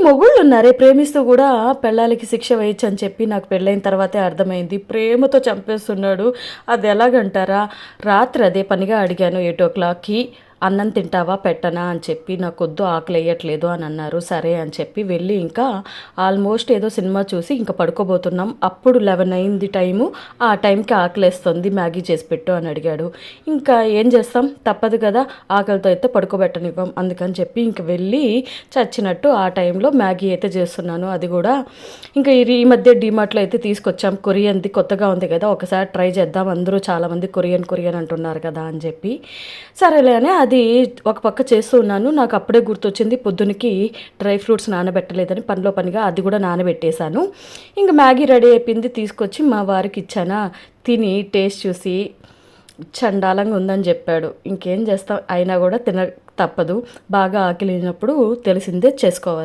మొగుళ్ళున్నారే ప్రేమిస్తూ కూడా పెళ్ళాలికి శిక్ష వేయొచ్చు అని చెప్పి నాకు పెళ్ళైన తర్వాతే అర్థమైంది. ప్రేమతో చంపేస్తున్నాడు. అది ఎలాగంటారా, రాత్రి అదే పనిగా అడిగాను 8:00కి, అన్నం తింటావా పెట్టనా అని చెప్పి. నాకొద్దు ఆకలేయట్లేదు అని అన్నారు. సరే అని చెప్పి వెళ్ళి ఇంకా ఆల్మోస్ట్ ఏదో సినిమా చూసి ఇంకా పడుకోబోతున్నాం. అప్పుడు 11 అయింది టైము. ఆ టైంకి ఆకలేస్తుంది, మ్యాగీ చేసి పెట్టు అని అడిగాడు. ఇంకా ఏం చేస్తాం, తప్పదు కదా, ఆకలితో అయితే పడుకోబెట్టనివ్వం. అందుకని చెప్పి ఇంక వెళ్ళి చచ్చినట్టు ఆ టైంలో మ్యాగీ అయితే చేస్తున్నాను. అది కూడా ఇంకా ఈ మధ్య డీమార్ట్లో అయితే తీసుకొచ్చాం. కొరియన్ది కొత్తగా ఉంది కదా, ఒకసారి ట్రై చేద్దాం, అందరూ చాలామంది కొరియన్ కొరియన్ అంటున్నారు కదా అని చెప్పి. సరేలే అని అది ఒక పక్క చేస్తూ ఉన్నాను. నాకు అప్పుడే గుర్తొచ్చింది పొద్దునకి డ్రై ఫ్రూట్స్ నానబెట్టలేదని, పనిలో పనిగా అది కూడా నానబెట్టేశాను. ఇంకా మ్యాగీ రెడీ అయిపోయింది, తీసుకొచ్చి మా వారికి ఇచ్చానా. తిని టేస్ట్ చూసి చండాలంగా ఉందని చెప్పాడు. ఇంకేం చేస్తాం, అయినా కూడా తప్పదు. బాగా ఆకలినప్పుడు తెలిసిందే చేసుకోవాలి.